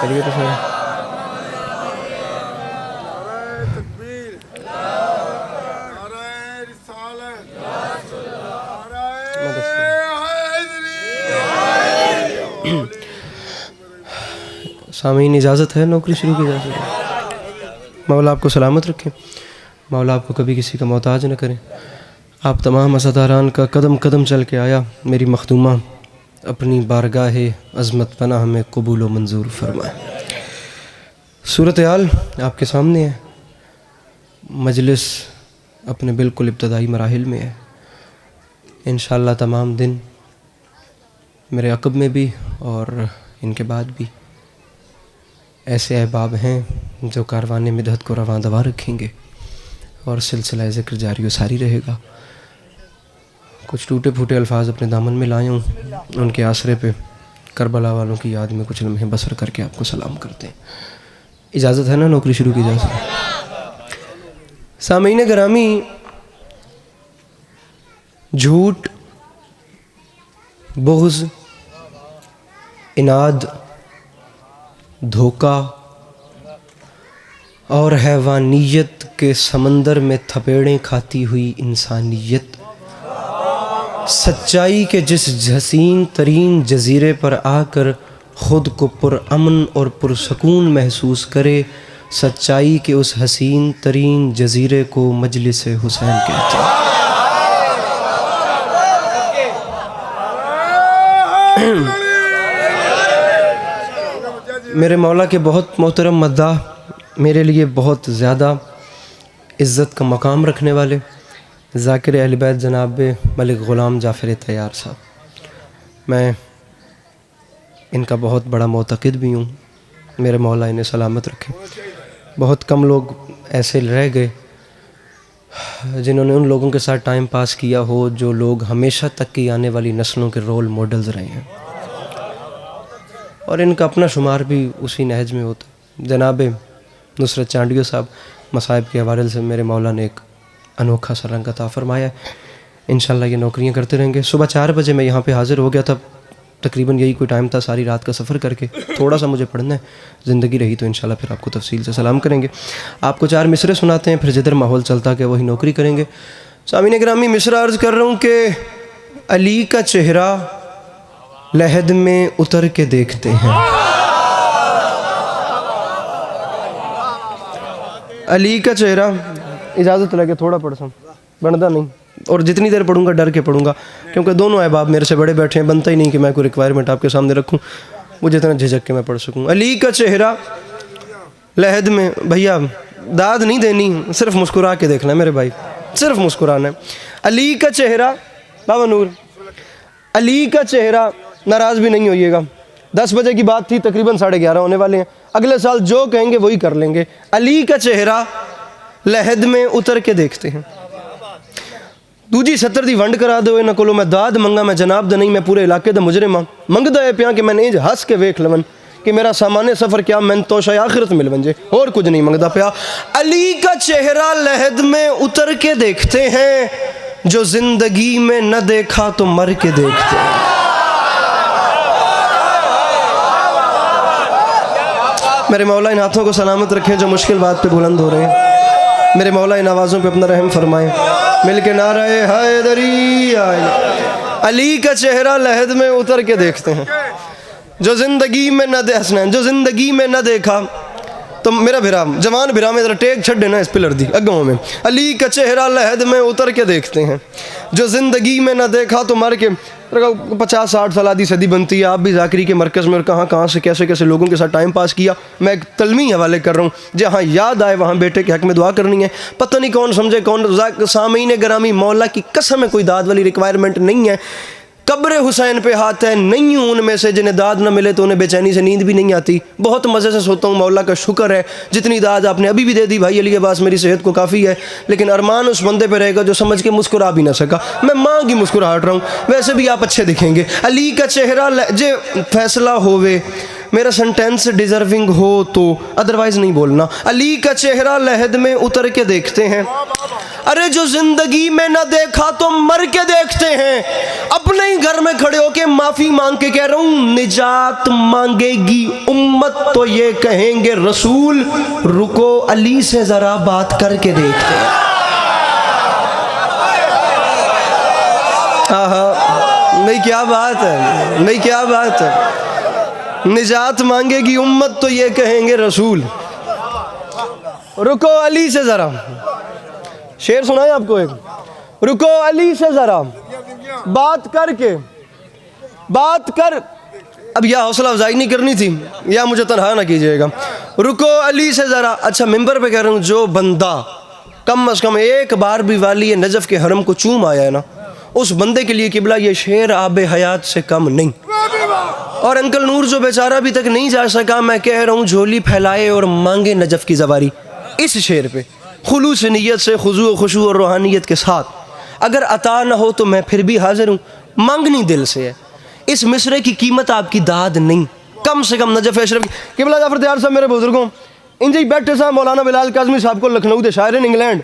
چلیے تو سر سامعین اجازت ہے نوکری شروع کی اجازت ہے. مولا آپ کو سلامت رکھیں، مولا آپ کو کبھی کسی کا محتاج نہ کریں. آپ تمام عزاداران کا قدم قدم چل کے آیا میری مخدومہ اپنی بارگاہ عظمت پناہ میں قبول و منظور فرمائے. صورتحال آپ کے سامنے ہے، مجلس اپنے بالکل ابتدائی مراحل میں ہے. انشاءاللہ تمام دن میرے عقب میں بھی اور ان کے بعد بھی ایسے احباب ہیں جو کاروان مدحت کو رواں دوا رکھیں گے اور سلسلہ ذکر جاری و ساری رہے گا. کچھ ٹوٹے پھوٹے الفاظ اپنے دامن میں لائے ہوں، ان کے آسرے پہ کربلا والوں کی یاد میں کچھ لمحے بسر کر کے آپ کو سلام کرتے ہیں. اجازت ہے نا نوکری شروع کی اجازت؟ سامعین گرامی، جھوٹ، بغض، اناد، دھوکہ اور حیوانیت کے سمندر میں تھپیڑیں کھاتی ہوئی انسانیت سچائی کے جس حسین ترین جزیرے پر آ کر خود کو پرامن اور پرسکون محسوس کرے، سچائی کے اس حسین ترین جزیرے کو مجلس حسین کہتے ہیں. میرے مولا کے بہت محترم مداح، میرے لیے بہت زیادہ عزت کا مقام رکھنے والے ذاکر اہل بیت جناب ملک غلام جعفر طیار صاحب، میں ان کا بہت بڑا معتقد بھی ہوں. میرے مولا انہیں سلامت رکھے. بہت کم لوگ ایسے رہ گئے جنہوں نے ان لوگوں کے ساتھ ٹائم پاس کیا ہو جو لوگ ہمیشہ تک کی آنے والی نسلوں کے رول ماڈلز رہے ہیں، اور ان کا اپنا شمار بھی اسی نہج میں ہوتا. جناب نصرت چانڈیو صاحب، مصائب کے حوالے سے میرے مولا نے ایک انوکھا سا رنگ عطا فرمایا ہے. انشاءاللہ یہ نوکریاں کرتے رہیں گے. صبح 4 بجے میں یہاں پہ حاضر ہو گیا تھا، تقریباً یہی کوئی ٹائم تھا ساری رات کا سفر کر کے. تھوڑا سا مجھے پڑھنا ہے، زندگی رہی تو انشاءاللہ پھر آپ کو تفصیل سے سلام کریں گے. آپ کو 4 مصرے سناتے ہیں، پھر جدھر ماحول چلتا کہ وہی نوکری کریں گے. سامعین گرامی، مصرع عرض کر رہا ہوں کہ علی کا چہرہ لحد میں اتر کے دیکھتے ہیں. علی کا چہرہ، اجازت لگے تھوڑا پڑھ سا بنتا نہیں، اور جتنی دیر پڑھوں گا ڈر کے پڑھوں گا کیونکہ دونوں احباب میرے سے بڑے بیٹھے ہیں. بنتا ہی نہیں کہ میں کوئی ریکوائرمنٹ آپ کے سامنے رکھوں وہ جتنا جھجک کے میں پڑھ سکوں. علی کا چہرہ لحد میں، بھیا داد نہیں دینی، صرف مسکرا کے دیکھنا ہے میرے بھائی، صرف مسکرانا ہے. علی کا چہرہ، بابا نور، علی کا چہرہ، ناراض بھی نہیں ہوئیے گا. 10 بجے کی بات تھی، تقریباً 11:30 ہونے والے ہیں. اگلے سال جو کہیں گے وہی کر لیں گے. علی کا چہرہ لحد میں اتر کے دیکھتے ہیں. دوجی 70 دی ونڈ کرا دو انہاں کولوں، میں داد منگا میں جناب دا نہیں، میں پورے علاقے دا مجرم ہاں. منگدا ہے پیاں کہ میں انج ہس کے ویکھ لون کہ میرا سامان سفر کیا میں تو شاید آخرت مل ونجے، اور کچھ نہیں منگدا پیا. علی کا چہرہ لحد میں اتر کے دیکھتے ہیں، جو زندگی میں نہ دیکھا تو مر کے دیکھتے ہیں. میرے مولا ان ہاتھوں کو سلامت رکھیں جو مشکل بات پہ بلند ہو رہے ہیں. میرے مولا ان آوازوں پہ اپنا رحم فرمائیں. مل کے نعرہ حیدری. علی کا چہرہ لحد میں اتر کے دیکھتے ہیں، جو زندگی میں نہ جو زندگی میں نہ دیکھا تو میرا بھرا جوان بھرا میں ذرا ٹیک چھڑ دینا اس پلر دی اگوں میں. علی کا چہرہ لحد میں اتر کے دیکھتے ہیں، جو زندگی میں نہ دیکھا تو مر کے. 50-60 سال آدھی صدی بنتی ہے، آپ بھی ذاکری کے مرکز میں اور کہاں سے کیسے کیسے لوگوں کے ساتھ ٹائم پاس کیا. میں ایک تلمی حوالے کر رہا ہوں، جہاں یاد آئے وہاں بیٹے کے حق میں دعا کرنی ہے. پتہ نہیں کون سمجھے کون. سامعین گرامی، مولا کی قسم ہے کوئی داد والی ریکوائرمنٹ نہیں ہے. قبر حسین پہ ہاتھ ہے، نہیں ہوں ان میں سے جنہیں داد نہ ملے تو انہیں بے چینی سے نیند بھی نہیں آتی. بہت مزے سے سوتا ہوں، مولا کا شکر ہے جتنی داد آپ نے ابھی بھی دے دی بھائی علی عباس، میری صحت کو کافی ہے. لیکن ارمان اس بندے پہ رہے گا جو سمجھ کے مسکرا بھی نہ سکا. میں ماں کی مسکراہٹ رہا ہوں، ویسے بھی آپ اچھے دکھیں گے. علی کا چہرہ جے فیصلہ ہووے، میرا سنٹینس ڈیزرونگ ہو تو ادروائز نہیں بولنا. علی کا چہرہ لحد میں اتر کے دیکھتے ہیں، ارے جو زندگی میں نہ دیکھا تو مر کے دیکھتے ہیں. اپنے ہی گھر میں کھڑے ہو کے معافی مانگ کے کہہ رہا ہوں نجات مانگے گی امت تو یہ کہیں گے رسول. رکو علی سے ذرا بات کر کے دیکھتے ہیں. نہیں کیا بات ہے, نہیں کیا بات ہے. نجات مانگے گی امت تو یہ کہیں گے رسول. رکو علی سے ذرا, شعر سنائیں آپ کو ایک. رکو علی سے ذرا بات کر کے, بات کر. اب یا حوصلہ افزائی نہیں کرنی تھی یا مجھے تنہا نہ کیجئے گا. رکو علی سے ذرا. اچھا ممبر پہ کہہ رہا ہوں جو بندہ کم از کم ایک بار بھی والی نجف کے حرم کو چوم آیا ہے نا, اس بندے کے لیے قبلہ یہ شعر آب حیات سے کم نہیں. اور انکل نور جو بیچارہ ابھی تک نہیں جا سکا, میں کہہ رہا ہوں جھولی پھیلائے اور مانگے نجف کی زواری. اس شعر پہ خلوص نیت سے, خضوع و خشوع اور روحانیت کے ساتھ, اگر عطا نہ ہو تو میں پھر بھی حاضر ہوں, مانگنی دل سے ہے. اس مصرے کی قیمت آپ کی داد نہیں, کم سے کم نجف اشرف. قبلہ جعفر تیار صاحب میرے بزرگوں انجی بیٹھے صاحب مولانا بلال کاظمی صاحب کو لکھنؤ دے شاعر انگلینڈ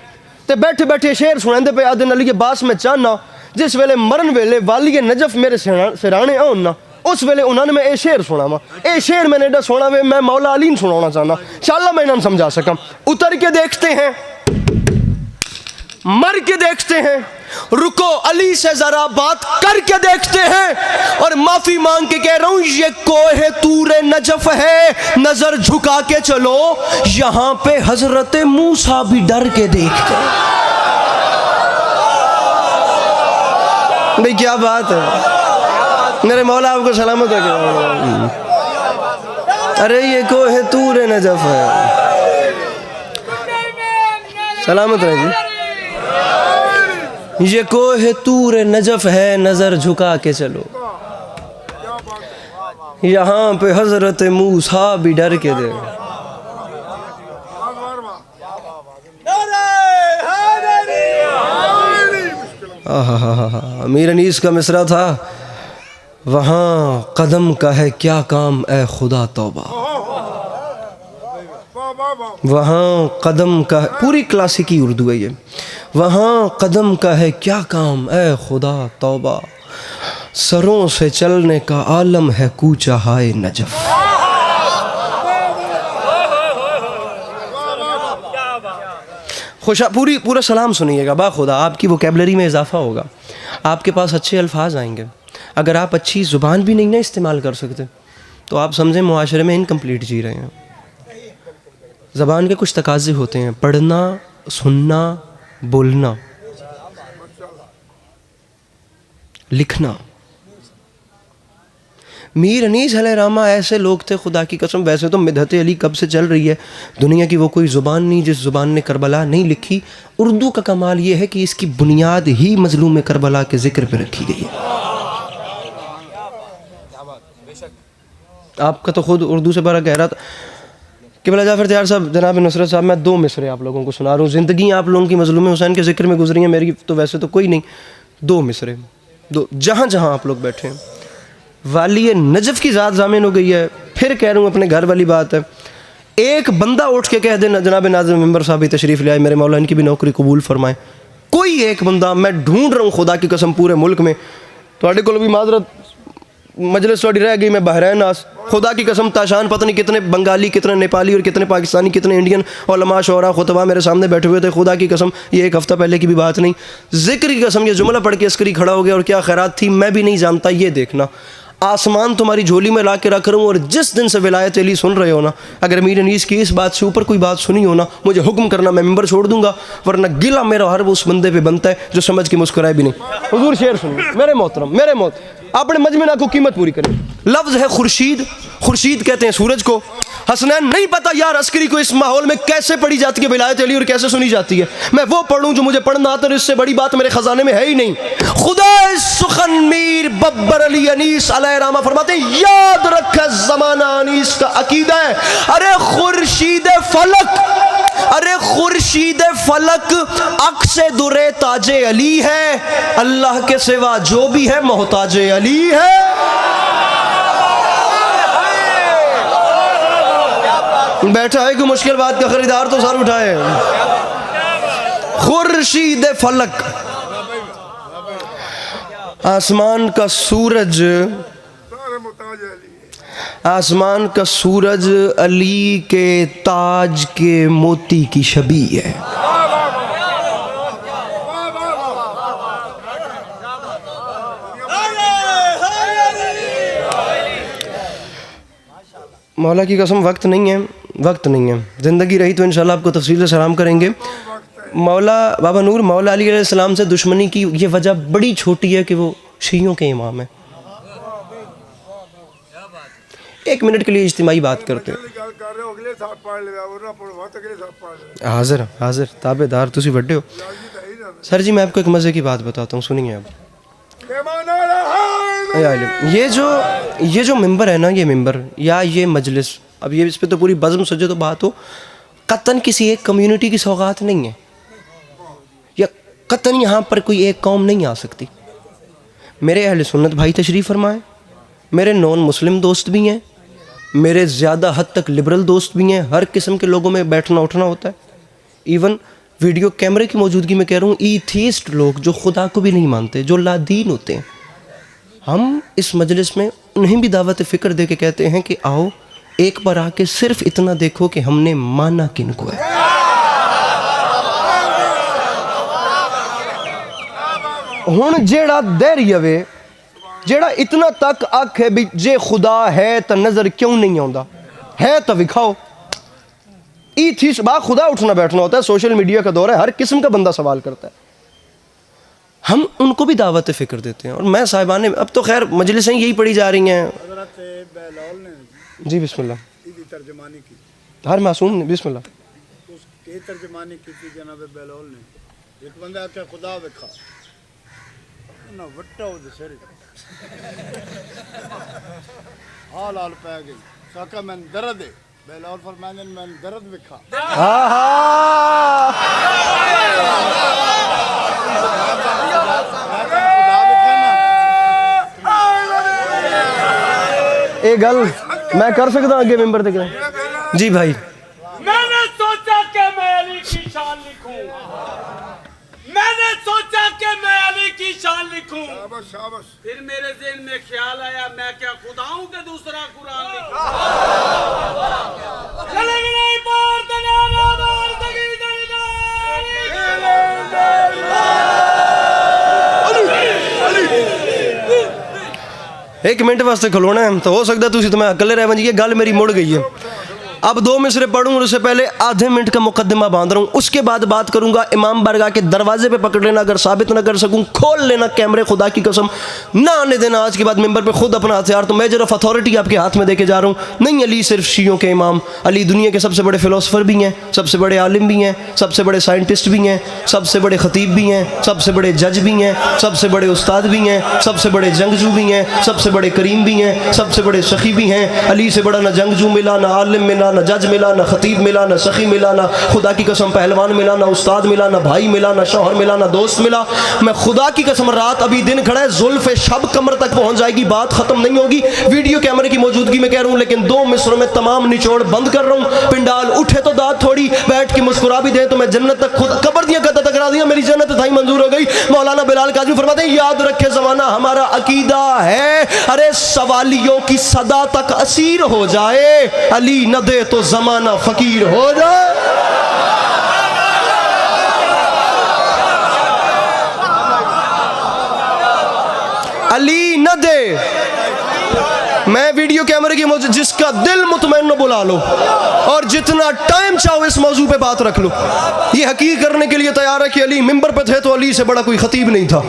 تے بیٹھے بیٹھے شعر سنائندے پہ آدن علی باس میں چاہنا جس ویلے مرن ویلے والی نجف میرے سرانے آن نا, اس ویلے انہوں نے میں اے شعر سنا وا. اے شعر میں نے ایڈا سونا وے میں مولا علی سنانا چاہنا, انشاءاللہ میں انہوں سمجھا سکا. اتر کے دیکھتے ہیں, مر کے دیکھتے ہیں, رکو علی سے ذرا بات کر کے دیکھتے ہیں, اور معافی مانگ کے کہہ رہا ہوں یہ کوہ طور نجف ہے, نظر جھکا کے چلو یہاں پہ حضرت موسیٰ بھی ڈر کے دیکھتے ہیں. بھئی کیا بات ہے, میرے مولا آپ کو سلامت رکھے. ارے یہ کوہ طور نجف ہے, سلامت رہے. یہ کوہ طور نجف ہے, نظر جھکا کے چلو یہاں پہ حضرت موسیٰ بھی ڈر کے دے. امیر انیس کا مصرع تھا, وہاں قدم کا ہے کیا کام اے خدا توبہ. وہاں قدم کا ہے, پوری کلاسیکی اردو ہے یہ. وہاں قدم کا ہے کیا کام اے خدا توبہ, سروں سے چلنے کا عالم ہے کوچہ ہائے نجف. پورا سلام سنیے گا با خدا, آپ کی ووکیبلری میں اضافہ ہوگا, آپ کے پاس اچھے الفاظ آئیں گے. اگر آپ اچھی زبان بھی نہیں استعمال کر سکتے تو آپ سمجھیں معاشرے میں انکمپلیٹ جی رہے ہیں. زبان کے کچھ تقاضے ہوتے ہیں, پڑھنا, سننا, بولنا, لکھنا. میر انیس علیہ رحمہ ایسے لوگ تھے خدا کی قسم. ویسے تو مدحت علی کب سے چل رہی ہے, دنیا کی وہ کوئی زبان نہیں جس زبان نے کربلا نہیں لکھی. اردو کا کمال یہ ہے کہ اس کی بنیاد ہی مظلوم کربلا کے ذکر پہ رکھی گئی ہے. آپ کا تو خود اردو سے بڑا گہرا. قبلہ جعفر تیار صاحب, جناب نصرت صاحب, میں 2 مصرے آپ لوگوں کو سنا رہا ہوں. زندگی آپ لوگوں کی مظلوم حسین کے ذکر میں گزری ہیں, میری تو ویسے تو کوئی نہیں. 2 مصرے, جہاں جہاں آپ لوگ بیٹھے ہیں. والی نجف کی ذات ضامن ہو گئی ہے. پھر کہہ رہا ہوں اپنے گھر والی بات ہے. ایک بندہ اٹھ کے کہہ دے, جناب ناظم ممبر صاحب بھی تشریف لے آئے, میرے مولا ان کی بھی نوکری قبول فرمائے. کوئی ایک بندہ, میں ڈھونڈ رہا ہوں خدا کی قسم پورے ملک میں. تھوڑے کو بھی معذرت, مجلس تھوڑی رہ گئی, میں بحرین آس. خدا کی قسم تاشان پتہ نہیں کتنے بنگالی, کتنے نیپالی اور کتنے پاکستانی, کتنے انڈین علماء شعراء خطبہ میرے سامنے بیٹھے ہوئے تھے. خدا کی قسم یہ 1 ہفتہ پہلے کی بھی بات نہیں. ذکر کی قسم یہ جملہ پڑھ کے عسکری کھڑا ہو گیا, اور کیا خیرات تھی میں بھی نہیں جانتا. یہ دیکھنا آسمان تمہاری جھولی میں لا کے رکھ رہا ہوں, اور جس دن سے ولایت علی سن رہے ہو نا, اگر امیر انیس کی اس بات سے اوپر کوئی بات سنی ہو نا, مجھے حکم کرنا, میں ممبر چھوڑ دوں گا. ورنہ گلا میرا ہر وہ اس بندے پہ بنتا ہے جو سمجھ کے مسکرائے بھی نہیں. حضور شعر سنیے میرے محترم, میرے اپنے مجمع کو قیمت پوری کریں. لفظ ہے خورشید. خورشید کہتے ہیں سورج کو. حسنین نہیں پتا یار عسکری کو اس ماحول میں کیسے پڑھی جاتی ہے ولایت علی اور کیسے سنی جاتی ہے. میں وہ پڑھوں جو مجھے پڑھنا آتا ہے, اس سے بڑی بات میرے خزانے میں ہے ہی نہیں. خدا سخن میر ببر علی انیس علیہ رحمہ فرماتے ہیں یاد رکھ زمانہ انیس کا عقیدہ ہے. ارے خورشید فلک, ارے خورشید فلک عکس در تاج علی ہے, اللہ کے سوا جو بھی ہے محتاج علی ہے. بیٹھا ہے کوئی مشکل بات کا خریدار تو سر اٹھائے. خورشید فلک، آسمان کا سورج، آسمان کا سورج علی کے تاج کے موتی کی شبیہ ہے۔ مولا کی قسم وقت نہیں ہے، وقت نہیں ہے، زندگی رہی تو انشاءاللہ آپ کو تفصیل سے سلام کریں گے۔ مولا بابا نور مولا علی علیہ السلام سے دشمنی کی یہ وجہ بڑی چھوٹی ہے کہ وہ شیعوں کے امام ہیں۔ ایک منٹ کے لیے اجتماعی بات کرتے ہیں۔ حاضر حاضر تابع دار تسی بڑے ہو۔ سر جی میں آپ کو ایک مزے کی بات بتاتا ہوں، سنیے آپ۔ یہ جو ممبر ہے نا، یہ ممبر یا یہ مجلس، اب یہ اس پہ تو پوری بزم سجے تو بات ہو، قطعاً کسی ایک کمیونٹی کی سوغات نہیں ہے، یا قطعاً یہاں پر کوئی ایک قوم نہیں آ سکتی۔ میرے اہل سنت بھائی تشریف فرمائیں، میرے نان مسلم دوست بھی ہیں، میرے زیادہ حد تک لبرل دوست بھی ہیں، ہر قسم کے لوگوں میں بیٹھنا اٹھنا ہوتا ہے۔ ایون ویڈیو کیمرے کی موجودگی میں کہہ رہا ہوں، ایتھیسٹ لوگ جو خدا کو بھی نہیں مانتے، جو لا دین ہوتے ہیں، ہم اس مجلس میں انہیں بھی دعوت فکر دے کے کہتے ہیں کہ آؤ ایک بار آ کے صرف اتنا دیکھو کہ ہم نے مانا کن کو ہے۔ ہن جیڑا دہریہ وے، جیڑا اتنا تک آکھ ہے بھی جے خدا ہے تو نظر کیوں نہیں آندا، ہے تو وکھاؤ۔ ایتھیسٹ با خدا اٹھنا بیٹھنا ہوتا ہے، سوشل میڈیا کا دور ہے، ہر قسم کا بندہ سوال کرتا ہے، ہم ان کو بھی دعوت فکر دیتے ہیں۔ اور میں صاحبان اب تو خیر مجلسیں یہی پڑھی جا رہی ہیں۔ جی بسم اللہ، ترجمانی کی ہر معصوم نے بسم اللہ اس کی ترجمانی کی تھی جناب بیلول نے۔ ایک بندہ آکھا خدا وکھا نہ وٹا ہو دے سر حال حال پہ گئی ساکا میں درد ہے بیلول فرمانے میں درد وکھا۔ اے گل میں کر سکتا ہوں آگے ممبر تک؟ جی بھائی، میں نے سوچا کہ میں علی کی شان لکھوں، میں نے سوچا کہ میں علی کی شان لکھوں، پھر میرے ذہن میں خیال آیا میں کیا خدا ہوں کہ دوسرا قرآن لکھوں۔ ایک منٹ واسطے کھلونا ہے تو ہو سکتا ہے تسی تو میں اکلے رہ بن جی، گل میری مڑ گئی ہے۔ اب 2 مصرے پڑھوں اور اس سے پہلے آدھے منٹ کا مقدمہ باندھ رہا ہوں، اس کے بعد بات کروں گا۔ امام بارگاہ کے دروازے پہ پکڑ لینا، اگر ثابت نہ کر سکوں کھول لینا کیمرے، خدا کی قسم نہ آنے دینا آج کے بعد ممبر پہ خود اپنا ہتھیار۔ تو میجر آف اتھارٹی آپ کے ہاتھ میں دے کے جا رہا ہوں۔ نہیں علی صرف شیعوں کے امام، علی دنیا کے سب سے بڑے فلسفر بھی ہیں، سب سے بڑے عالم بھی ہیں، سب سے بڑے سائنٹسٹ بھی ہیں، سب سے بڑے خطیب بھی ہیں، سب سے بڑے جج بھی ہیں، سب سے بڑے استاد بھی ہیں، سب سے بڑے جنگجو بھی ہیں، سب سے بڑے کریم بھی ہیں، سب سے بڑے سخی بھی ہیں۔ علی سے بڑا نہ جنگجو ملا، نہ عالم ملا، نہ جج ملا، نہ خطیب ملا، نہ سخی ملا، نہ خدا کی قسم پہلوان ملا، نہ استاد ملا، نہ بھائی ملا، نہ شوہر ملا، نہ دوست ملا۔ میں خدا کی قسم رات ابھی دن کھڑا ہے، زلف شب کمر تک پہنچ جائے گی، بات ختم نہیں ہوگی۔ ویڈیو کیمرے کی موجودگی میں کہہ رہا ہوں، لیکن 2 مصروں میں تمام نچوڑ بند کر رہا ہوں۔ پنڈال اٹھے تو داد تھوڑی، بیٹھ کے مسکرا بھی دیں تو میں جنت تک خود قبر دیا قطع تک را دیا، میری جنت تھائی منظور ہو گئی۔ مولانا بلال قاضی فرماتے ہیں یاد رکھے زمانہ ہمارا عقیدہ ہے، ارے سوالیوں کی صدا تک اسیر ہو جائے، علی نہ دے تو زمانہ فقیر ہو جائے۔ علی نہ دے، میں ویڈیو کیمرے کی موجود جس کا دل مطمئن بلا لو اور جتنا ٹائم چاہو اس موضوع پہ بات رکھ لو، یہ حقیق کرنے کے لیے تیار ہے کہ علی ممبر پہ تھے تو علی سے بڑا کوئی خطیب نہیں تھا،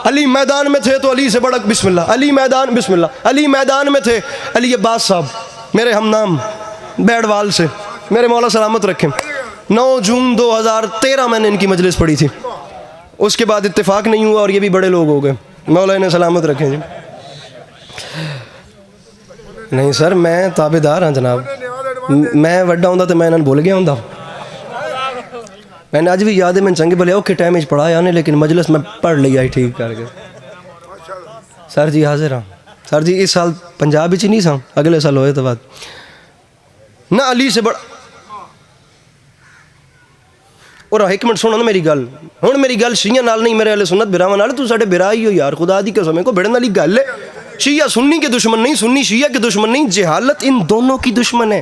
علی میدان میں تھے تو علی سے بڑا بسم اللہ، علی میدان بسم اللہ، علی میدان میں تھے۔ علی عباس صاحب میرے ہم نام بیڑوال سے، میرے مولا سلامت رکھیں، 9 جون 2013 میں نے ان کی مجلس پڑھی تھی، اس کے بعد اتفاق نہیں ہوا اور یہ بھی بڑے لوگ ہو گئے، مولا انہیں سلامت رکھیں جی۔ نہیں سر میں تابع دار ہاں جناب، میں وڈا ہوں تو میں انہوں بھول گیا ہوں، میں نے آج بھی یاد ہے میں چنگے بھلے اوکے ٹائم پڑھا یا نہیں، لیکن مجلس میں پڑھ لیا ہی ٹھیک کر کے۔ سر جی حاضر ہاں سر جی، اس سال پنجاب ہی نہیں سا، اگلے سال ہوئے تو بعد نہ علی سے بڑا اور ایک منٹ سنو نا میری گل ہن میری گل شیعہ نال نہیں میرے اہل سنت براواں نال تو ساڈے برا ہی ہو یار خدا دی قسم ہے کو بڑن والی گل ہے شیعہ سنی کے دشمن نہیں سنی شیعہ کے دشمن نہیں جہالت ان دونوں کی دشمن ہے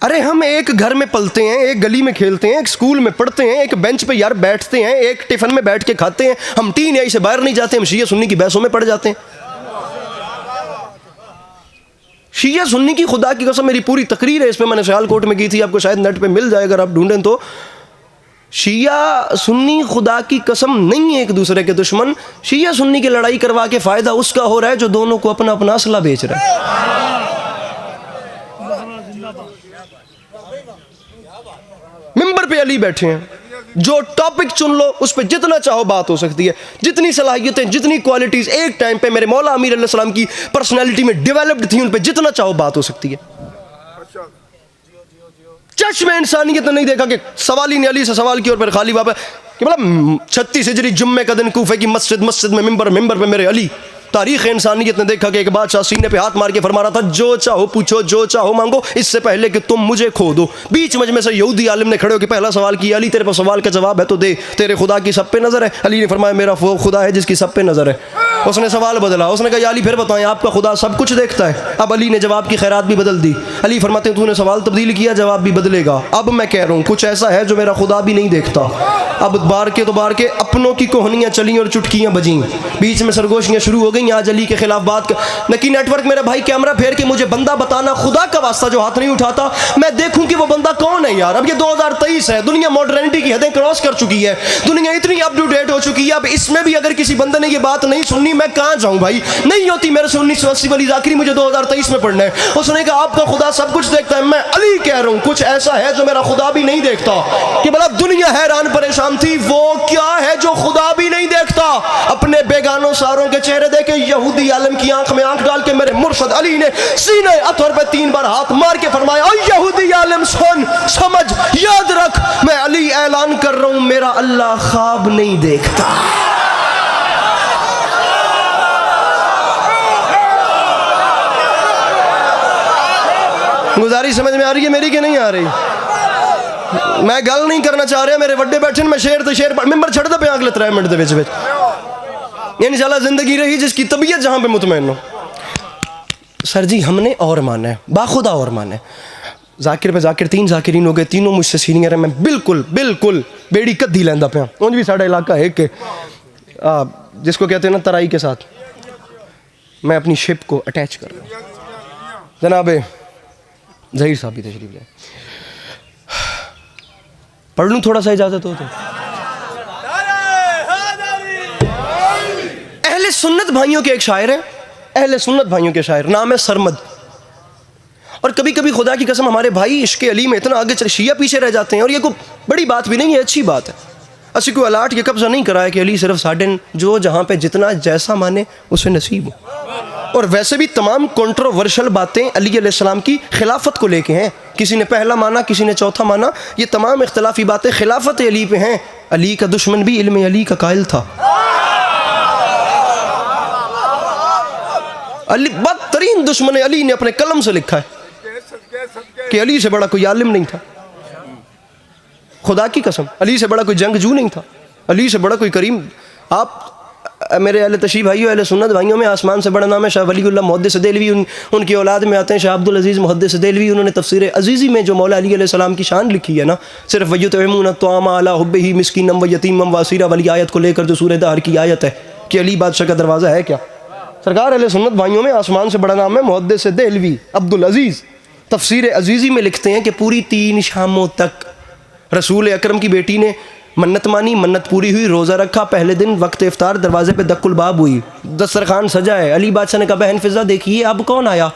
ارے ہم ایک گھر میں پلتے ہیں ایک گلی میں کھیلتے ہیں ایک سکول میں پڑھتے ہیں ایک بینچ پہ یار بیٹھتے ہیں ایک ٹفن میں بیٹھ کے کھاتے ہیں ہم ٹین ایج سے باہر نہیں جاتے ہم شیعہ سنی کی بحثوں میں پڑ جاتے ہیں شیعہ سنی کی خدا کی قسم میری پوری تقریر ہے اس پہ میں نے سیال کوٹ میں کی تھی آپ کو شاید نیٹ پہ مل جائے اگر آپ ڈھونڈیں تو شیعہ سنی خدا کی قسم نہیں ہے ایک دوسرے کے دشمن شیعہ سنی کی لڑائی کروا کے فائدہ اس کا ہو رہا ہے جو دونوں کو اپنا اپنا اسلحہ بیچ رہا ہے ممبر پہ علی بیٹھے ہیں جو ٹاپک چن لو اس پہ جتنا چاہو بات ہو سکتی ہے جتنی صلاحیتیں جتنی کوالٹیز ایک ٹائم پہ میرے مولا امیر علیہ السلام کی پرسنالٹی میں ڈیولپڈ تھی ان پہ جتنا چاہو بات ہو سکتی ہے چشم انسانیت نے نہیں دیکھا کہ سوالی نے علی سے سوال کی اور پھر خالی واپس کہ بلا 36 ہجری جمعے کا دن کوفے کی مسجد میں ممبر پہ میرے علی تاریخ انسانیت نے دیکھا کہ ایک بادشاہ سینے پہ ہاتھ مار کے فرما رہا تھا جو چاہو پوچھو جو چاہو مانگو اس سے پہلے کہ تم مجھے کھو دو بیچ مجمع سے یہودی عالم نے کھڑے ہو کے پہلا سوال کیا علی تیرے پاس سوال کا جواب ہے تو دے تیرے خدا کی سب پہ نظر ہے علی نے فرمایا میرا وہ خدا ہے جس کی سب پہ نظر ہے اس نے سوال بدلا اس نے کہا یا علی پھر بتائیں آپ کا خدا سب کچھ دیکھتا ہے اب علی نے جواب کی خیرات بھی بدل دی علی فرماتے ہیں تو نے سوال تبدیل کیا جواب بھی بدلے گا اب میں کہہ رہا ہوں کچھ ایسا ہے جو میرا خدا بھی نہیں دیکھتا اب بار کے اپنوں کی کوہنیاں چلیں اور چٹکیاں بجیں بیچ میں سرگوشیاں شروع ہو گئیں آج علی کے خلاف بات نکی نیٹ ورک میرا بھائی کیمرہ پھیر کے مجھے بندہ بتانا خدا کا واسطہ جو ہاتھ نہیں اٹھاتا میں دیکھوں کہ وہ بندہ کون ہے یار اب یہ 2023 ہے دنیا ماڈرنٹی کی حدیں کراس کر چکی ہے دنیا اتنی اپ ٹو ڈیٹ ہو چکی ہے اب اس میں بھی اگر کسی بندے نے یہ بات نہیں سننی میں کہاں جاؤں بھائی نہیں ہوتی میرے سے 1980 والی ذاکری مجھے 2023 میں پڑھنا ہے اس نے کہا آپ کا خدا سب کچھ دیکھتا ہے میں علی کہہ رہا ہوں کچھ ایسا ہے جو میرا خدا بھی نہیں دیکھتا کہ بلا دنیا حیران پریشان تھی وہ کیا ہے جو خدا بھی نہیں دیکھتا اپنے بیگانوں ساروں کے چہرے دیکھے یہودی عالم کی آنکھ میں آنکھ ڈال کے میرے مرشد علی نے سینے اطہر پہ 3 بار ہاتھ مار کے فرمایا اے یہودی عالم سن سمجھ یاد رکھ میں علی اعلان کر رہا ہوں میرا اللہ خواب نہیں دیکھتا گزارش سمجھ میں آ رہی ہے میری کہ نہیں آ رہی میں گل نہیں کرنا چاہ رہا میرے وڈے بیٹھے میں شیر تو شیر ممبر چھڑ دے پہ اگلے 3 منٹ دے وچ یہ انشاءاللہ زندگی رہی جس کی طبیعت جہاں پہ مطمئن ہو سر جی ہم نے اور مانا ہے باخدا اور مانا ہے ذاکر پہ ذاکر 3 ذاکرین ہو گئے تینوں مجھ سے سینئر ہیں میں بالکل بیڑی کدی لیندا پیا اونج بھی ساڈا علاقہ ہے کہ جس کو کہتے ہیں نا ترائی کے ساتھ میں اپنی شپ کو اٹیچ کر رہا ہوں جناب ظہیر صاحب بھی تشریف لیں پڑھ لوں تھوڑا سا اجازت ہو تو اہل سنت بھائیوں کے ایک شاعر ہیں اہل سنت بھائیوں کے شاعر نام ہے سرمد اور کبھی کبھی خدا کی قسم ہمارے بھائی عشق علی میں اتنا آگے چل شیعہ پیچھے رہ جاتے ہیں اور یہ کوئی بڑی بات بھی نہیں ہے اچھی بات ہے اسی کوئی الاٹ یہ قبضہ نہیں کرایا کہ علی صرف ساڈن جو جہاں پہ جتنا جیسا مانے اسے نصیب ہو اور ویسے بھی تمام کنٹروورشل باتیں علی علیہ السلام کی خلافت کو لے کے ہیں کسی نے پہلا مانا کسی نے چوتھا مانا یہ تمام اختلافی باتیں خلافت علی پہ ہیں علی کا دشمن بھی علم علی کا قائل تھا علی بدترین دشمن علی نے اپنے قلم سے لکھا ہے کہ علی سے بڑا کوئی عالم نہیں تھا خدا کی قسم علی سے بڑا کوئی جنگجو نہیں تھا علی سے بڑا کوئی کریم آپ میرے اہل تشیع بھائیوں اہل سنت بھائیوں میں آسمان سے بڑا نام ہے شاہ ولی اللہ محدث دہلوی ان کی اولاد میں آتے ہیں شاہ عبدالعزیز محدث دہلوی انہوں نے تفسیر عزیزی میں جو مولا علی علیہ السلام کی شان لکھی ہے نا صرف وَيُطْعِمُونَ الطَّعَامَ عَلَىٰ حُبِّهِ مِسْكِینًا وَیَتِیمًا وَاسِیرًا والی آیت کو لے کر جو سورہ دہر کی آیت ہے کہ علی بادشاہ کا دروازہ ہے کیا سرکار اہل سنت بھائیوں میں آسمان سے بڑا نام ہے محدث دہلوی عبدالعزیز تفسیر عزیزی میں لکھتے ہیں کہ پوری 3 شاموں تک رسول اکرم کی بیٹی نے منت مانی منت پوری ہوئی روزہ رکھا پہلے دن وقت افطار دروازے پہ دق الباب ہوئی دسترخوان سجا ہے علی بادشاہ نے کہا بہن فضا دیکھیے اب کون آیا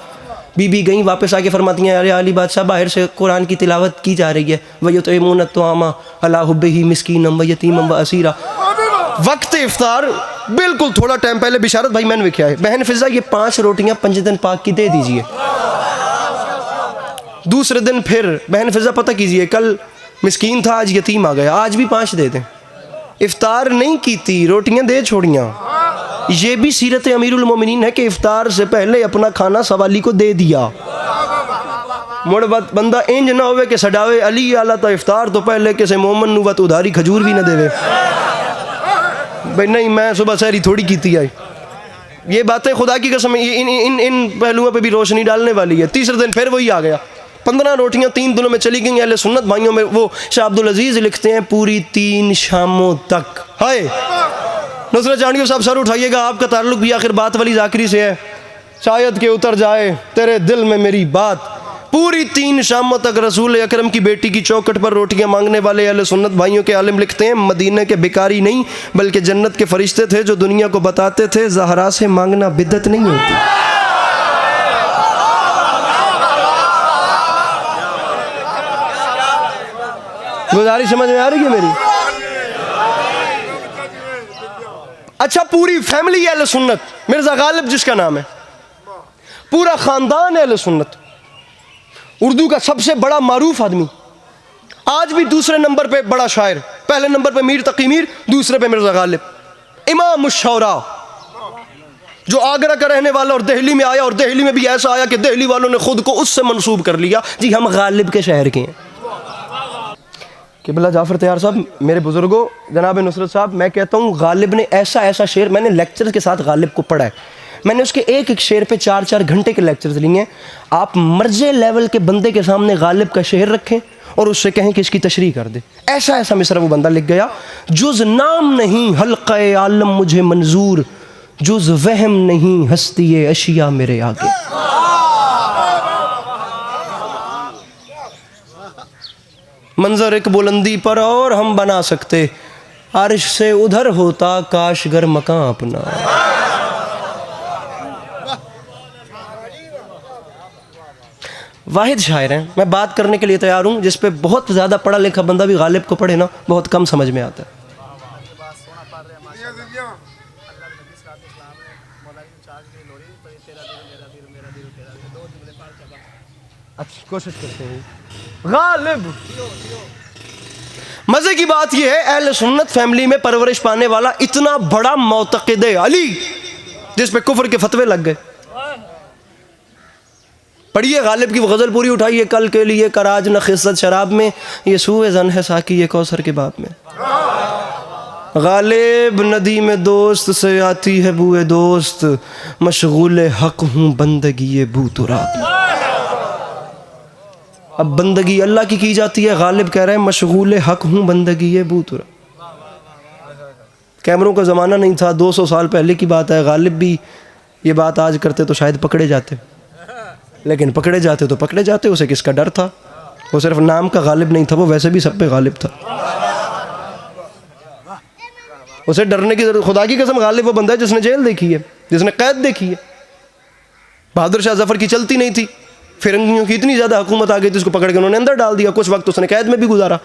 بی بی گئیں واپس آ کے فرماتی ہیں ارے علی بادشاہ باہر سے قرآن کی تلاوت کی جا رہی ہے وَيُطْعِمُونَ الطَّعَامَ عَلَىٰ حُبِّهِ مِسْكِینًا وَیَتِیمًا وَاسِیرًا وقت افطار بالکل تھوڑا ٹائم پہلے بشارت بھائی میں نے لکھا ہے بہن فضا یہ 5 روٹیاں پنجتن پاک کی دے دیجئے دوسرے دن پھر بہن فضا پتہ کیجئے کل مسکین تھا آج یتیم آ گیا آج بھی 5 دے دیں افطار نہیں کی تھی روٹیاں دے چھوڑیاں یہ بھی سیرت امیر المومنین ہے کہ افطار سے پہلے اپنا کھانا سوالی کو دے دیا. مڑ بندہ انج نہ ہوئے کہ سڈاوے علی آلہ تا افطار تو پہلے کسی مومن نو وت ادھاری کھجور بھی نہ دے. بھائی نہیں میں صبح سحری تھوڑی کیتی آئی. یہ باتیں خدا کی قسم ان پہلوؤں پہ بھی روشنی ڈالنے والی ہے. تیسرے دن پھر وہی آ گیا. 15 روٹیاں 3 دنوں میں چلی گئیں. اہل سنت بھائیوں میں وہ شاہ عبدالعزیز لکھتے ہیں پوری 3 شاموں تک. ہائے نصرت جانگیر صاحب سر اٹھائیے گا, آپ کا تعلق بھی آخر بات والی ذاکری سے ہے. شاید کہ اتر جائے تیرے دل میں میری بات. پوری 3 شاموں تک رسول اکرم کی بیٹی کی چوکھٹ پر روٹیاں مانگنے والے اہل سنت بھائیوں کے عالم لکھتے ہیں مدینہ کے بیکاری نہیں بلکہ جنت کے فرشتے تھے جو دنیا کو بتاتے تھے زہرا سے مانگنا بدعت نہیں ہوتی. گزارش سمجھ میں آ رہی ہے میری؟ اچھا پوری فیملی اہل سنت, مرزا غالب جس کا نام ہے, پورا خاندان اہل سنت, اردو کا سب سے بڑا معروف آدمی, آج بھی دوسرے نمبر پہ بڑا شاعر, پہلے نمبر پہ میر تقی میر, دوسرے پہ مرزا غالب, امام الشعراء, جو آگرہ کا رہنے والا اور دہلی میں آیا, اور دہلی میں بھی ایسا آیا کہ دہلی والوں نے خود کو اس سے منسوب کر لیا, جی ہم غالب کے شہر کے ہیں. قبلہ جعفر تیار صاحب, میرے بزرگوں, جناب نصرت صاحب, میں کہتا ہوں غالب نے ایسا شعر, میں نے لیکچر کے ساتھ غالب کو پڑھا ہے, میں نے اس کے ایک شعر پہ 4 گھنٹے کے لیکچرز لیے ہیں. آپ مرجع لیول کے بندے کے سامنے غالب کا شعر رکھیں اور اس سے کہیں کہ اس کی تشریح کر دے. ایسا مصرع وہ بندہ لکھ گیا, جز نام نہیں حلقہ عالم مجھے منظور, جز وہم نہیں ہستی اشیاء میرے آگے. منظر ایک بلندی پر اور ہم بنا سکتے, عرش سے ادھر ہوتا کاش گر مکان اپنا. واحد شاعر ہیں, میں بات کرنے کے لیے تیار ہوں جس پہ بہت زیادہ پڑھا لکھا بندہ بھی غالب کو پڑھے نا بہت کم سمجھ میں آتا ہے. اچھا کوشش کرتے ہیں. غالب, مزے کی بات یہ ہے اہل سنت فیملی میں پرورش پانے والا اتنا بڑا معتقد علی جس پہ کفر کے فتوے لگ گئے. پڑھیے غالب کی وہ غزل پوری اٹھائیے, کل کے لیے کراج نہ خست شراب میں, یہ سوئے زن ہے ساکی یہ کوثر کے باب میں. غالب ندی میں دوست سے آتی ہے بوئے دوست, مشغول حق ہوں بندگی بو تراب. اب بندگی اللہ کی جاتی ہے, غالب کہہ رہے ہیں مشغول حق ہوں بندگی بو تراب. کیمروں کا زمانہ نہیں تھا, 200 سال پہلے کی بات ہے. غالب بھی یہ بات آج کرتے تو شاید پکڑے جاتے, لیکن پکڑے جاتے تو پکڑے جاتے. اسے کس کا ڈر تھا؟ وہ صرف نام کا غالب نہیں تھا, وہ ویسے بھی سب پہ غالب تھا. اسے ڈرنے کی ضرورت, خدا کی قسم غالب وہ بندہ ہے جس نے جیل دیکھی ہے, جس نے قید دیکھی ہے. بہادر شاہ ظفر کی چلتی نہیں تھی, فرنگیوں کی اتنی زیادہ حکومت آ گئی تھی, اس کو پکڑ کے انہوں نے اندر ڈال دیا. کچھ وقت اس نے قید میں بھی گزارا,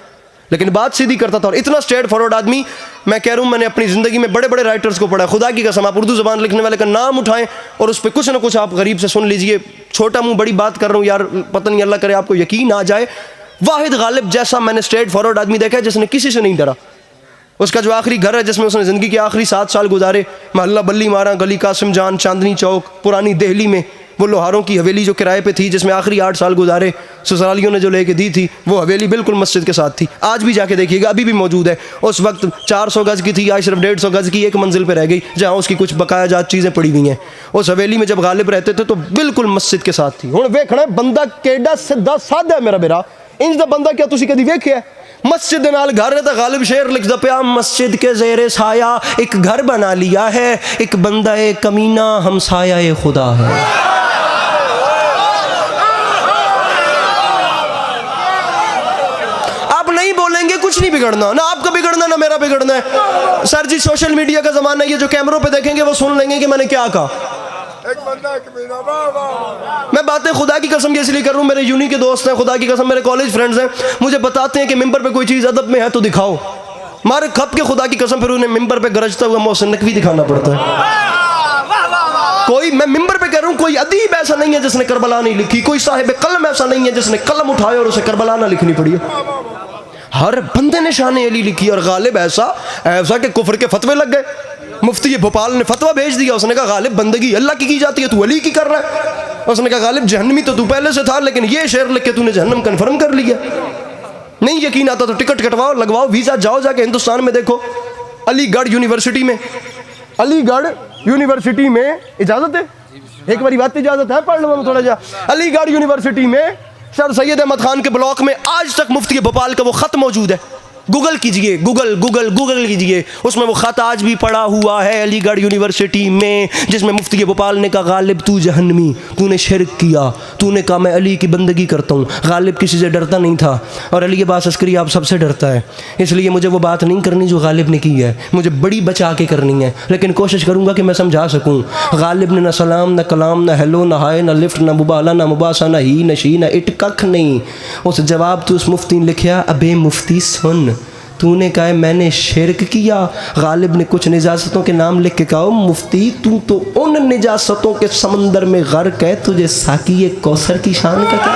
لیکن بات سیدھی کرتا تھا. اور اتنا اسٹریٹ فارورڈ آدمی, میں کہہ رہا ہوں میں نے اپنی زندگی میں بڑے رائٹرز کو پڑھا. خدا کی قسم آپ اردو زبان لکھنے والے کا نام اٹھائیں اور اس پہ کچھ نہ کچھ آپ غریب سے سن لیجئے. چھوٹا منہ بڑی بات کر رہا ہوں یار, پتہ نہیں اللہ کرے آپ کو یقین آ جائے. واحد غالب جیسا میں نے اسٹریٹ فارورڈ آدمی دیکھا ہے جس نے کسی سے نہیں ڈرا. اس کا جو آخری گھر ہے جس میں اس نے زندگی کے آخری 7 سال گزارے, محلہ بلی مارا, گلی قاسم جان, چاندنی چوک, پرانی دہلی میں, وہ لوہاروں کی حویلی جو کرائے پہ تھی جس میں آخری 8 سال گزارے, سسرالیوں نے جو لے کے دی تھی, وہ حویلی بالکل مسجد کے ساتھ تھی. آج بھی جا کے دیکھیے گا, ابھی بھی موجود ہے. اس وقت 400 گز کی تھی, آج صرف 150 گز کی ایک منزل پہ رہ گئی, جہاں اس کی کچھ بقایا جات چیزیں پڑی ہوئی ہیں. اس حویلی میں جب غالب رہتے تھے تو بالکل مسجد کے ساتھ تھی. ہوں ویکھنا ہے بندہ کیڈا سیدھا سادہ ہے میرا بیرا, انج دا بندہ کیا تسی کدی ویکھیا ہے؟ مسجد نال گھر رہتا. غالب شعر لکھدا پیا, مسجد کے زیر سایہ ایک گھر بنا لیا ہے, ایک بندہ کمینہ ہمسایہ خدا ہے. بولیں گے کچھ نہیں بگڑنا, نہ آپ کا بگڑنا نہ میرا بگڑنا ہے. سر جی سوشل میڈیا کا زمانہ ہے, یہ جو کیمروں پہ دیکھیں گے وہ سن لیں گے کہ میں نے کیا کہا. میں باتیں خدا کی قسم اس لیے کر رہا ہوں, میرے یونی کے دوست ہیں, خدا کی قسم میرے کالج فرینڈز ہیں, مجھے بتاتے ہیں کہ ممبر پہ کوئی چیز ادب میں ہے تو دکھاؤ. مارے کھپ کے خدا کی قسم پھر انہیں ممبر پہ گرجتا ہوا محسن نقوی دکھانا پڑتا ہے. کوئی, میں ممبر پہ کہہ رہا ہوں, کوئی ادیب ایسا نہیں ہے جس نے کربلا نہیں لکھی, کوئی صاحب قلم ایسا نہیں ہے جس نے قلم اٹھایا اور اسے کربلا نہ لکھنی پڑی ہے. ہر بندے نے شان علی لکھی, اور غالب ایسا کہ کفر کے فتوے لگ گئے. مفتی بھوپال نے فتویٰ بھیج دیا. اس نے کہا غالب بندگی اللہ کی جاتی ہے, تو علی کی کر رہا ہے. اس نے کہا غالب جہنمی تو پہلے سے تھا, لیکن یہ شعر لکھ کے تو نے جہنم کنفرم کر لیا. نہیں یقین آتا تو ٹکٹ کٹواؤ, لگواؤ ویزا, جاؤ جا کے ہندوستان میں دیکھو. علی گڑھ یونیورسٹی میں, علی گڑھ یونیورسٹی میں اجازت ہے, ایک باری بات اجازت ہے, پڑھ لوں تھوڑا جا. علی گڑھ یونیورسٹی میں سر سید احمد خان کے بلاک میں آج تک مفتی بھوپال کا وہ خط موجود ہے. گوگل کیجئے, گوگل کیجئے, اس میں وہ خط آج بھی پڑا ہوا ہے علی گڑھ یونیورسٹی میں, جس میں مفتی بھوپال نے کہا غالب تو جہنمی, تو نے شرک کیا, تو نے کہا میں علی کی بندگی کرتا ہوں. غالب کسی سے ڈرتا نہیں تھا, اور علی عباس عسکری آپ سب سے ڈرتا ہے. اس لیے مجھے وہ بات نہیں کرنی جو غالب نے کی ہے, مجھے بڑی بچا کے کرنی ہے, لیکن کوشش کروں گا کہ میں سمجھا سکوں. غالب نے نہ سلام, نہ کلام, نہ ہیلو, نہ ہائے, نہ لفٹ, نہ مبالا, نہ مباسا, نہ ہی, نہ شی, نہ اٹ, ککھ نہیں. اس جواب تو اس مفتی نے لکھیا, ابے مفتی سن, تو نے کہا میں نے شرک کیا. غالب نے کچھ نجاستوں کے نام لکھ کے کہا مفتی تو ان نجاستوں کے سمندر میں غرق ہے, تجھے ساقی کوثر کی شان کا کیا.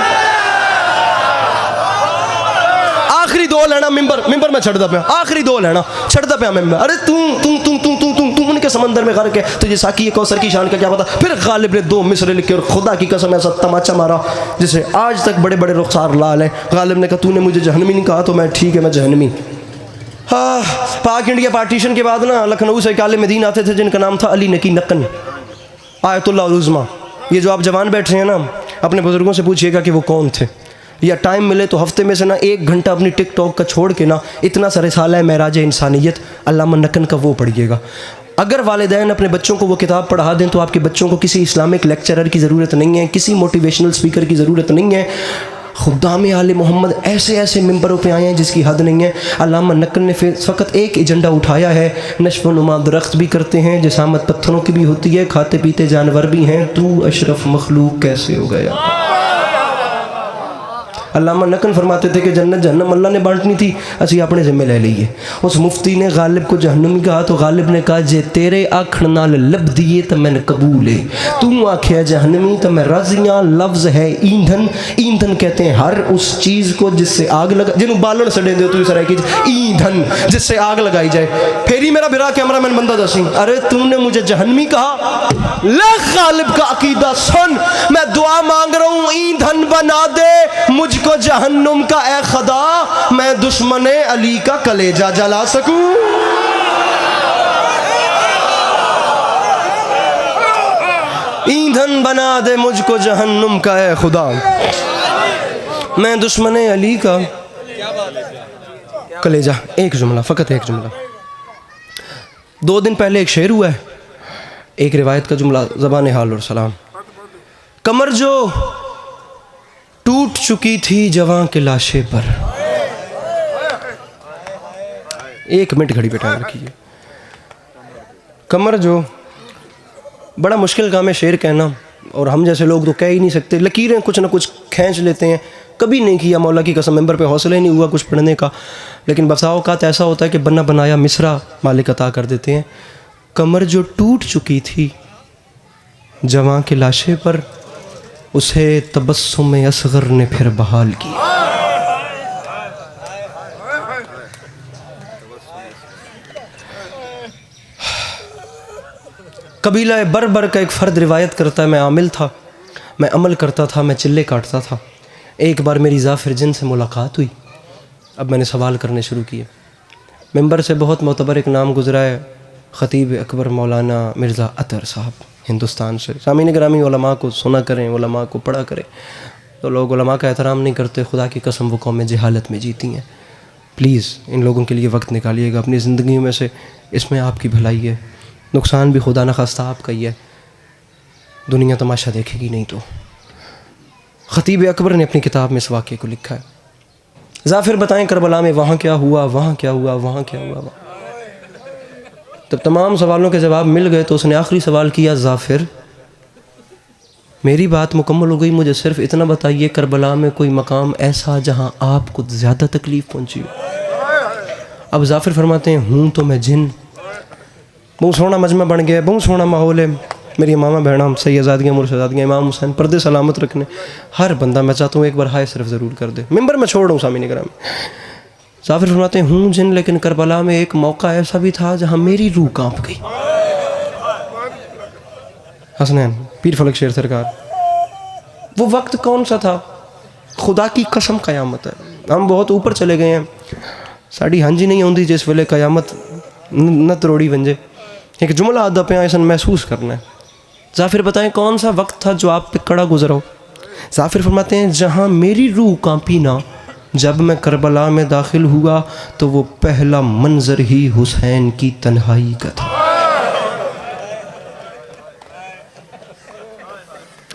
آخری دو لینا ممبر میں چھڑ دا پیا, آخری دو لینا چھڑ دا پیا ممبر. ارے تو ان کے سمندر میں غرق ہے, تجھے ساقی کوثر کی شان کا کیا پتا. پھر غالب نے 2 مصرے لکھے اور خدا کی قسم ایسا تماچا مارا جسے آج تک بڑے بڑے رخسار لال ہیں. غالب نے کہا تو نے مجھے جہنمی نہیں کہا, تو میں ٹھیک ہے, میں جہنمی. پاک انڈیا پارٹیشن کے بعد نا لکھنؤ سے ایک عالم دین آتے تھے جن کا نام تھا علی نقی نقن, آیت اللہ العظمیٰ. یہ جو آپ جوان بیٹھ رہے ہیں نا, اپنے بزرگوں سے پوچھئے گا کہ وہ کون تھے, یا ٹائم ملے تو ہفتے میں سے نا 1 گھنٹہ اپنی ٹک ٹاک کا چھوڑ کے نا اتنا سا رسالہ ہے معراج انسانیت علامہ نقن کا وہ پڑھیے گا. اگر والدین اپنے بچوں کو وہ کتاب پڑھا دیں تو آپ کے بچوں کو کسی اسلامک لیکچرر کی ضرورت نہیں ہے, کسی موٹیویشنل سپیکر کی ضرورت نہیں ہے. خدام آل محمد ایسے ممبروں پہ آئے ہیں جس کی حد نہیں ہے. علامہ نقن نے فقط ایک ایجنڈا اٹھایا ہے, نشو و نما درخت بھی کرتے ہیں, جسامت پتھروں کی بھی ہوتی ہے, کھاتے پیتے جانور بھی ہیں, تو اشرف مخلوق کیسے ہو گیا. علامہ نقن فرماتے تھے کہ جنت جہنم اللہ نے بانٹنی تھی, اسی اپنے ذمہ لے لئیے. اس مفتی نے غالب کو جہنمی کہا تو غالب نے کہا جے تیرے آکھن نال لب دیے تو میں نے قبول ہے, تو آکھیا جہنمی تو میں رضیاں. لفظ ہے ایندھن, ایندھن کہتے ہیں ہر اس چیز کو جس سے آگ لگا, جنہوں بالن سڑیں دے تو اس طرح کی ایندھن جس سے آگ لگائی جائے. پھیری میرا برا کیمرہ مین بندہ دسیں, ارے تو نے مجھے جہنمی کہا, لکھ غالب کا عقیدہ سن, میں دعا مانگ رہا ہوں ایندھن بنا دے مجھ کو جہنم کا اے خدا, میں دشمن علی کا کلیجہ جلا سکوں. ایندھن بنا دے مجھ کو جہنم کا اے خدا, میں دشمن علی کا کلیجہ. ایک جملہ, فقط ایک جملہ. 2 دن پہلے ایک شعر ہوا ہے, ایک روایت کا جملہ زبان حال اور سلام. کمر جو ٹوٹ چکی تھی جوان کے لاشے پر. 1 منٹ گھڑی پہ ٹائم رکھیے. کمر جو, بڑا مشکل کام ہے شعر کہنا, اور ہم جیسے لوگ تو کہہ ہی نہیں سکتے, لکیریں کچھ نہ کچھ کھینچ لیتے ہیں. کبھی نہیں کیا مولا کی قسم, ممبر پہ حوصلہ ہی نہیں ہوا کچھ پڑھنے کا, لیکن بسا اوقات ایسا ہوتا ہے کہ بنا بنایا مصرع مالک عطا کر دیتے ہیں. کمر جو ٹوٹ چکی تھی جوان کے لاشے پر, اسے تبسم اصغر نے پھر بحال کیا. قبیلہ بربر کا ایک فرد روایت کرتا ہے, میں عامل تھا, میں عمل کرتا تھا, میں چلے کاٹتا تھا. ایک بار میری ظافر جن سے ملاقات ہوئی. اب میں نے سوال کرنے شروع کیے. ممبر سے بہت معتبر ایک نام گزرا ہے, خطیب اکبر مولانا مرزا عطر صاحب, ہندوستان سے. سامعین گرامی, علماء کو سنا کریں, علماء کو پڑھا کریں. تو لوگ علماء کا احترام نہیں کرتے, خدا کی قسم وہ قومیں جہالت میں جیتی ہیں. پلیز ان لوگوں کے لیے وقت نکالیے گا اپنی زندگیوں میں سے, اس میں آپ کی بھلائی ہے. نقصان بھی خدا نخواستہ آپ کا ہی ہے, دنیا تماشا دیکھے گی نہیں تو. خطیب اکبر نے اپنی کتاب میں اس واقعے کو لکھا ہے. ظافر بتائیں کربلا میں وہاں کیا ہوا, وہاں کیا ہوا, وہاں کیا ہوا. جب تمام سوالوں کے جواب مل گئے تو اس نے آخری سوال کیا, ظافر میری بات مکمل ہو گئی, مجھے صرف اتنا بتائیے کربلا میں کوئی مقام ایسا جہاں آپ کو زیادہ تکلیف پہنچی ہو. اب ظافر فرماتے ہیں ہوں تو میں جن. بہت سونا مجمع بن گیا, بہت سونا ماحول ہے. میری ماما بہناں, سیدزادیاں, مرشدادیاں, امام حسین, پردے سلامت رکھنے. ہر بندہ میں چاہتا ہوں ایک بار ہائے صرف ضرور کر دے. ممبر میں چھوڑ دوں سامعین کرام. ظافر فرماتے ہیں ہوں جن, لیکن کربلا میں ایک موقع ایسا بھی تھا جہاں میری روح کانپ گئی. حسنین پیر فلک شیر سرکار، وہ وقت کون سا تھا؟ خدا کی قسم قیامت ہے، ہم بہت اوپر چلے گئے ہیں، ساڑی ہنجی نہیں ہوندی جس ویلے قیامت نہ تروڑی بنجے. ایک جملہ آدھا پہ ایسا محسوس کرنا ہے. ظافر بتائیں کون سا وقت تھا جو آپ پہ کڑا گزرا ہو؟ ظافر فرماتے ہیں جہاں میری روح کانپی نہ، جب میں کربلا میں داخل ہوا تو وہ پہلا منظر ہی حسین کی تنہائی کا تھا.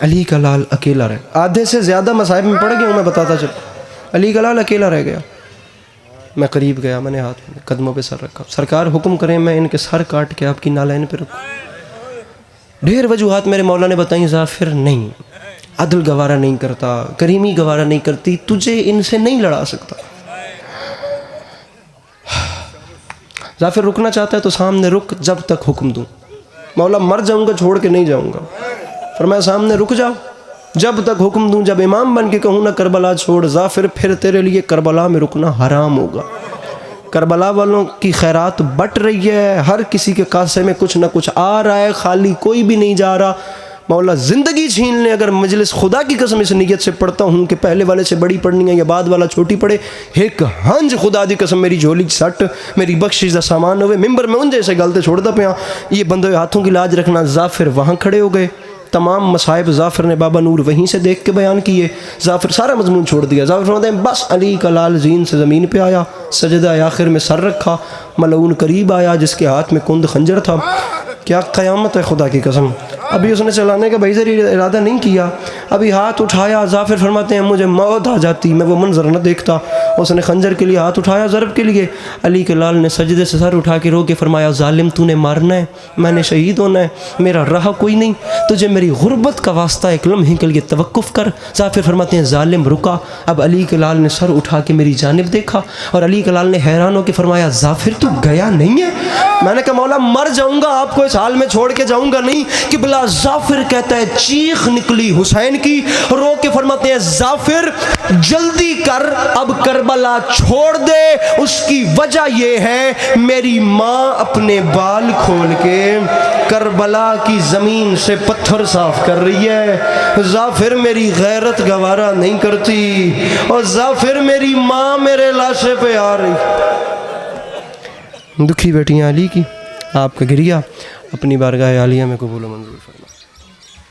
علی کا لال اکیلا رہ، آدھے سے زیادہ مصائب میں پڑ گیا ہوں میں بتاتا چل. علی کا لال اکیلا رہ گیا. میں قریب گیا، میں نے ہاتھ قدموں پہ سر رکھا. سرکار حکم کریں میں ان کے سر کاٹ کے آپ کی نالین پہ رکھوں. ڈھیر وجوہات میرے مولا نے بتائیں. ظافر نہیں، عدل گوارا نہیں کرتا، کریمی گوارا نہیں کرتی، تجھے ان سے نہیں لڑا سکتا. ظافر رکنا چاہتا ہے تو سامنے رک جب تک حکم دوں. مولا مر جاؤں گا چھوڑ کے نہیں جاؤں گا. فرمایا سامنے رک جاؤ جب تک حکم دوں. جب امام بن کے کہوں نہ کربلا چھوڑ ظافر، پھر تیرے لیے کربلا میں رکنا حرام ہوگا. کربلا والوں کی خیرات بٹ رہی ہے، ہر کسی کے کاسے میں کچھ نہ کچھ آ رہا ہے، خالی کوئی بھی نہیں جا رہا. مولا زندگی چھین لیں اگر مجلس خدا کی قسم اس نیت سے پڑھتا ہوں کہ پہلے والے سے بڑی پڑھنی ہے یا بعد والا چھوٹی پڑھے، ایک ہنج خدا دی قسم میری جھولی سٹ میری بخشش دا سامان ہوئے. ممبر میں ان جیسے گلتے چھوڑتا پیا. یہ بندے ہاتھوں کی لاج رکھنا. ظافر وہاں کھڑے ہو گئے. تمام مصائب ظافر نے بابا نور وہیں سے دیکھ کے بیان کیے. ظافر سارا مضمون چھوڑ دیا. ظافر فرماتے ہیں بس علی کا لال زین سے زمین پہ آیا، سجدہ آخر میں سر رکھا، ملعون قریب آیا جس کے ہاتھ میں کند خنجر تھا. کیا قیامت ہے خدا کی قسم. ابھی اس نے چلانے کا بھائی ارادہ نہیں کیا، ابھی ہاتھ اٹھایا. ظافر فرماتے ہیں مجھے موت آ جاتی میں وہ منظر نہ دیکھتا. اس نے خنجر کے لیے ہاتھ اٹھایا ضرب کے لیے. علی کے لال نے سجدے سے سر اٹھا کے رو کے فرمایا ظالم تو نے مارنا ہے، میں نے شہید ہونا ہے، میرا رہا کوئی نہیں، تجھے میری غربت کا واسطہ ایک لمحے کے لیے توقف کر. ظافر فرماتے ہیں ظالم رکا. اب علی کے لال نے سر اٹھا کے میری جانب دیکھا اور علی کے لال نے حیران ہو کے فرمایا ظافر تو گیا نہیں ہے؟ میں نے کہا مولا مر جاؤں گا، آپ کو اس حال میں چھوڑ کے جاؤں گا نہیں. کہ بلا ظافر کہتا ہے چیخ نکلی حسین کی، رو کے فرماتے ہیں ظافر جلدی کر اب کربلا چھوڑ دے. اس کی وجہ یہ ہے میری ماں اپنے بال کھول کے کربلا کی زمین سے پتھر صاف کر رہی ہے. ظافر میری غیرت گوارا نہیں کرتی اور ظافر میری ماں میرے لاشے پہ آ رہی. دکھی بیٹیاں علی کی آپ کا گریہ اپنی بارگاہ عالیہ میں قبول و منظور فرما.